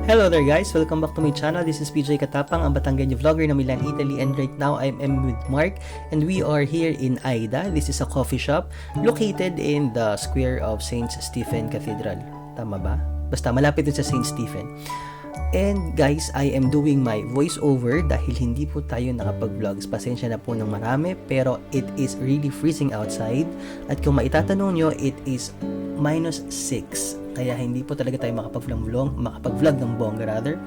Hello there guys! Welcome back to my channel. This is PJ Katapang, ang Batanggenyo vlogger ng Milan, Italy, and right now I'm with Mark and we are here in Aida. This is a coffee shop located in the square of St. Stephen Cathedral. Tama ba? Basta malapit din sa St. Stephen. And guys, I am doing my voiceover dahil hindi po tayo nakapag-vlogs. Pasensya na po ng marami, pero it is really freezing outside. At kung maitatanong nyo, it is -6. Kaya hindi po talaga tayo makapag-vlog ng bongga rather.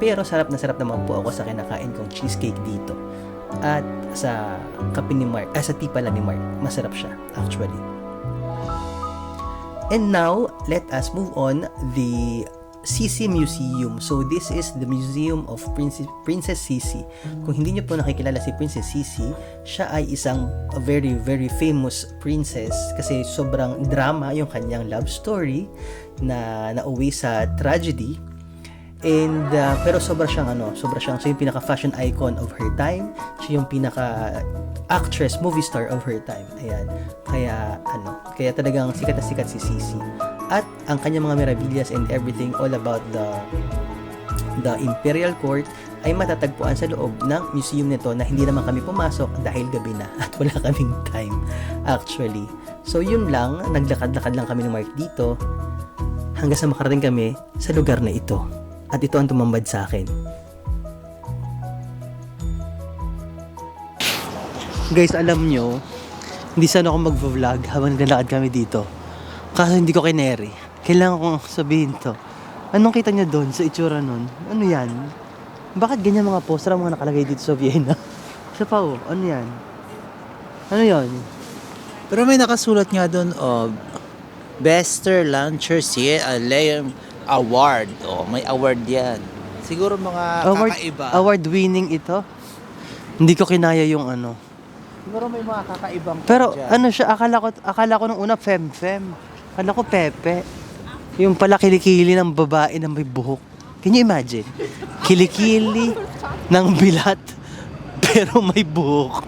Pero sarap na naman po ako sa kinakain kong cheesecake dito. At sa kape ni Mark, sa tea pala ni Mark. Masarap siya, actually. And now, let us move on the Sisi Museum. So this is the Museum of Princess Sisi. Kung hindi niyo po nakikilala si Princess Sisi, siya ay isang very very famous princess kasi sobrang drama yung kanyang love story na nauwi sa tragedy. And pero sobra siyang siya yung pinaka fashion icon of her time. Siya yung pinaka actress, movie star of her time. Ayan. Kaya talagang sikat na sikat si Sisi. At ang kanyang mga meravilyas and everything all about the Imperial Court ay matatagpuan sa loob ng museum nito na hindi naman kami pumasok dahil gabi na at wala kaming time actually. So yun lang, naglakad-lakad lang kami ng Mark dito hanggang sa makarating kami sa lugar na ito. At ito ang tumambad sa akin. Guys, alam nyo, hindi sana ako mag-vlog habang naglalakad kami dito. Kasi hindi ko kineri. Kailangan kong sabihin to. Anong kita niya doon sa itsura nun? Ano yan? Bakit ganyan mga poster ang mga nakalagay dito sa Vienna? Sa Pao, ano yan? Ano yan? Pero may nakasulat nga doon, Bester Launcher Leon Award. May award yan. Siguro mga kakaiba. Award-winning ito? Hindi ko kinaya yung ano. Siguro may mga kakaibang pero dyan. ano siya, akala ko nung una fem. Akala ko Pepe. Yung pala kilikili ng babae na may buhok. Can you imagine? Kilikili ng bilat pero may buhok.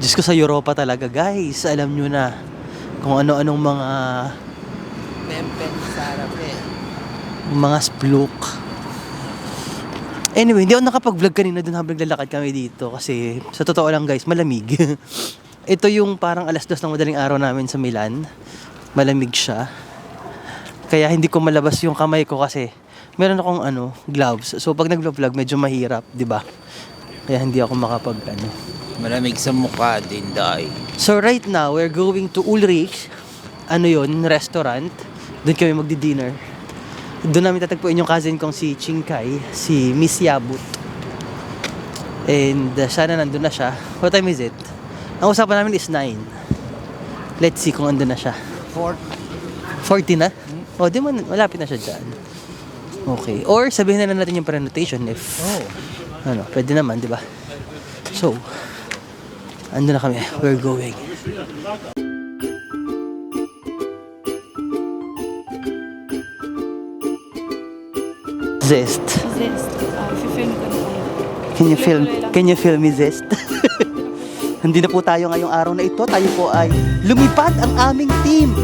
Diyos ko, sa Europa talaga guys. Alam nyo na kung ano-anong mga Pempen sarap mga spluk. Anyway, hindi ako nakapag-vlog kanina dun habang naglalakad kami dito kasi sa totoo lang guys, malamig. Ito yung parang 2:00 ng madaling araw namin sa Milan. Malamig siya. Kaya hindi ko malabas yung kamay ko kasi meron akong gloves. So pag nag-vlog medyo mahirap, 'di ba? Kaya hindi ako makapag Malamig sa mukha din, dai. So right now, we're going to Ulrich. Restaurant. Doon kami magdi-dinner. Doon namin tatagpuin yung cousin kong si Chinkay, si Miss Yabut. And sana nandun na siya. What time is it? Ang usapan namin is 9. Let's see kung andun na siya. 40 na? O, di man, malapit na siya dyan. Okay. Or sabihin na lang natin yung pre-notation if pwede naman, di ba? So, andun na kami. We're going. Zest. Film ko na tayo. Can you film me, Zest? Hindi na po tayo ngayong araw na ito. Tayo po ay lumipad ang aming team